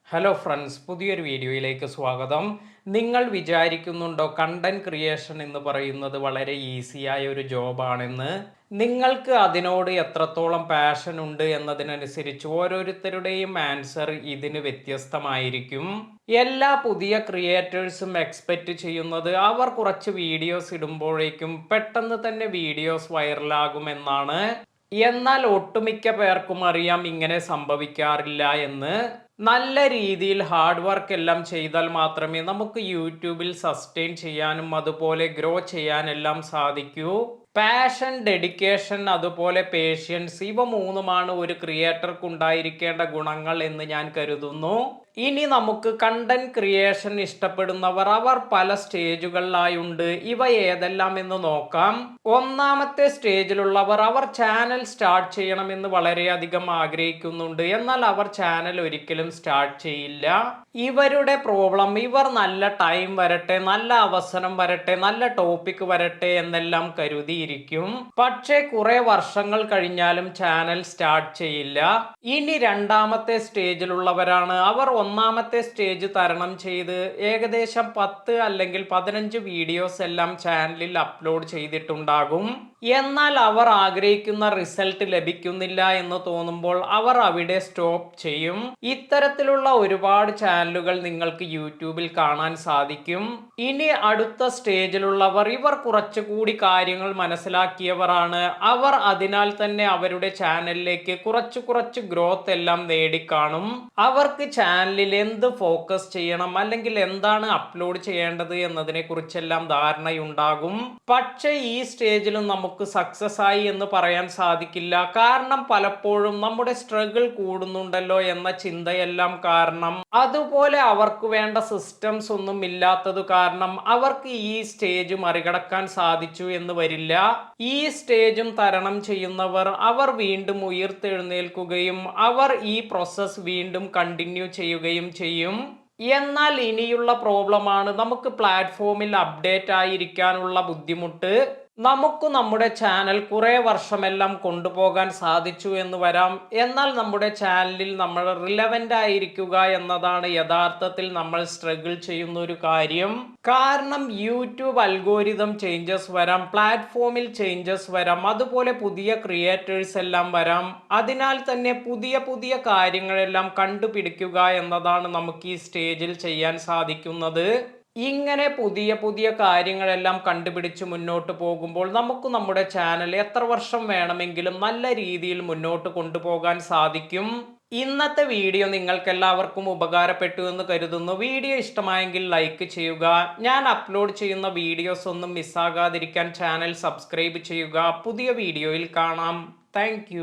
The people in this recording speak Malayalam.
ഹലോ ഫ്രണ്ട്സ്, പുതിയൊരു വീഡിയോയിലേക്ക് സ്വാഗതം. നിങ്ങൾ വിചാരിക്കുന്നുണ്ടോ കണ്ടന്റ് ക്രിയേഷൻ എന്ന് പറയുന്നത് വളരെ ഈസിയായ ഒരു ജോബാണെന്ന്? നിങ്ങൾക്ക് അതിനോട് എത്രത്തോളം പാഷൻ ഉണ്ട് എന്നതിനനുസരിച്ച് ഓരോരുത്തരുടെയും ആൻസർ ഇതിന് വ്യത്യസ്തമായിരിക്കും. എല്ലാ പുതിയ ക്രിയേറ്റേഴ്സും എക്സ്പെക്റ്റ് ചെയ്യുന്നത് അവർ കുറച്ച് വീഡിയോസ് ഇടുമ്പോഴേക്കും പെട്ടെന്ന് തന്നെ വീഡിയോസ് വൈറലാകുമെന്നാണ്. എന്നാൽ ഒട്ടുമിക്ക പേർക്കും അറിയാം ഇങ്ങനെ സംഭവിക്കാറില്ല എന്ന്. നല്ല രീതിയിൽ ഹാർഡ് വർക്ക് എല്ലാം ചെയ്താൽ മാത്രമേ നമുക്ക് യൂട്യൂബിൽ സസ്റ്റെയിൻ ചെയ്യാനും അതുപോലെ ഗ്രോ ചെയ്യാനെല്ലാം സാധിക്കൂ. പാഷൻ, ഡെഡിക്കേഷൻ, അതുപോലെ പേഷ്യൻസ്, ഇവ മൂന്നുമാണ് ഒരു ക്രിയേറ്റർക്ക് ഉണ്ടായിരിക്കേണ്ട ഗുണങ്ങൾ എന്ന് ഞാൻ കരുതുന്നു. ഇനി നമുക്ക് കണ്ടന്റ് ക്രിയേഷൻ ഇഷ്ടപ്പെടുന്നവർ അവർ പല സ്റ്റേജുകളിലായുണ്ട്. ഇവ ഏതെല്ലാം എന്ന് നോക്കാം. ഒന്നാമത്തെ സ്റ്റേജിലുള്ളവർ അവർ ചാനൽ സ്റ്റാർട്ട് ചെയ്യണമെന്ന് വളരെയധികം ആഗ്രഹിക്കുന്നുണ്ട്. എന്നാൽ അവർ ചാനൽ ഒരിക്കലും സ്റ്റാർട്ട് ചെയ്യില്ല. ഇവരുടെ പ്രോബ്ലം, ഇവർ നല്ല ടൈം വരട്ടെ, നല്ല അവസരം വരട്ടെ, നല്ല ടോപ്പിക് വരട്ടെ എന്നെല്ലാം കരുതിയിരിക്കും. പക്ഷേ കുറെ വർഷങ്ങൾ കഴിഞ്ഞാലും ചാനൽ സ്റ്റാർട്ട് ചെയ്യില്ല. ഇനി രണ്ടാമത്തെ സ്റ്റേജിലുള്ളവരാണ്. അവർ ഒന്നാമത്തെ സ്റ്റേജ് തരണം ചെയ്ത് ഏകദേശം 10 അല്ലെങ്കിൽ 15 വീഡിയോസ് എല്ലാം ചാനലിൽ അപ്ലോഡ് ചെയ്തിട്ടുണ്ടാകും. എന്നാൽ അവർ ആഗ്രഹിക്കുന്ന റിസൾട്ട് ലഭിക്കുന്നില്ല എന്ന് തോന്നുമ്പോൾ അവർ അവിടെ സ്റ്റോപ്പ് ചെയ്യും. ഇത്തരത്തിലുള്ള ഒരുപാട് ചാനലുകൾ നിങ്ങൾക്ക് യൂട്യൂബിൽ കാണാൻ സാധിക്കും. ഇനി അടുത്ത സ്റ്റേജിലുള്ളവർ, ഇവർ കുറച്ചുകൂടി കാര്യങ്ങൾ മനസ്സിലാക്കിയവരാണ്. അവർ അതിനാൽ തന്നെ അവരുടെ ചാനലിലേക്ക് കുറച്ച് ഗ്രോത്ത് എല്ലാം നേടിക്കാണും. അവർക്ക് ചാനലിൽ എന്ത് ഫോക്കസ് ചെയ്യണം അല്ലെങ്കിൽ എന്താണ് അപ്ലോഡ് ചെയ്യേണ്ടത് എന്നതിനെ കുറിച്ചെല്ലാം ധാരണയുണ്ടാകും. പക്ഷേ ഈ സ്റ്റേജിലും നമുക്ക് സക്സസ് ആയി എന്ന് പറയാൻ സാധിക്കില്ല. കാരണം പലപ്പോഴും നമ്മുടെ സ്ട്രഗിൾ കൂടുന്നുണ്ടല്ലോ എന്ന ചിന്തയെല്ലാം കാരണം, അതുപോലെ അവർക്ക് വേണ്ട സിസ്റ്റംസ് ഒന്നും ഇല്ലാത്തത് കാരണം അവർക്ക് ഈ സ്റ്റേജ് മറികടക്കാൻ സാധിച്ചു എന്ന് വരില്ല. ഈ സ്റ്റേജും തരണം ചെയ്യുന്നവർ അവർ വീണ്ടും ഉയർത്തെഴുന്നേൽക്കുകയും അവർ ഈ പ്രോസസ് വീണ്ടും കണ്ടിന്യൂ ചെയ്യുകയും ചെയ്യും. എന്നാൽ ഇനിയുള്ള പ്രോബ്ലമാണ് നമുക്ക് പ്ലാറ്റ്ഫോമിൽ അപ്ഡേറ്റ് ആയിരിക്കാനുള്ള ബുദ്ധിമുട്ട്. നമുക്ക് നമ്മുടെ ചാനൽ കുറെ വർഷമെല്ലാം കൊണ്ടുപോകാൻ സാധിച്ചു എന്ന് വരാം. എന്നാൽ നമ്മുടെ ചാനലിൽ നമ്മൾ റിലവൻ്റ് ആയിരിക്കുക എന്നതാണ് യഥാർത്ഥത്തിൽ നമ്മൾ സ്ട്രഗിൾ ചെയ്യുന്ന ഒരു കാര്യം. കാരണം യൂട്യൂബ് അൽഗോരിതം ചേഞ്ചസ് വരാം, പ്ലാറ്റ്ഫോമിൽ ചേഞ്ചസ് വരാം, അതുപോലെ പുതിയ ക്രിയേറ്റേഴ്സ് എല്ലാം വരാം. അതിനാൽ തന്നെ പുതിയ കാര്യങ്ങളെല്ലാം കണ്ടുപിടിക്കുക എന്നതാണ് നമുക്ക് ഈ സ്റ്റേജിൽ ചെയ്യാൻ സാധിക്കുന്നത്. ഇങ്ങനെ പുതിയ കാര്യങ്ങളെല്ലാം കണ്ടുപിടിച്ച് മുന്നോട്ട് പോകുമ്പോൾ നമുക്ക് നമ്മുടെ ചാനൽ എത്ര വർഷം വേണമെങ്കിലും നല്ല രീതിയിൽ മുന്നോട്ട് കൊണ്ടുപോകാൻ സാധിക്കും. ഇന്നത്തെ വീഡിയോ നിങ്ങൾക്ക് എല്ലാവർക്കും ഉപകാരപ്പെട്ടു എന്ന് കരുതുന്നു. വീഡിയോ ഇഷ്ടമായെങ്കിൽ ലൈക്ക് ചെയ്യുക. ഞാൻ അപ്ലോഡ് ചെയ്യുന്ന വീഡിയോസ് ഒന്നും മിസ്സാകാതിരിക്കാൻ ചാനൽ സബ്സ്ക്രൈബ് ചെയ്യുക. പുതിയ വീഡിയോയിൽ കാണാം. താങ്ക്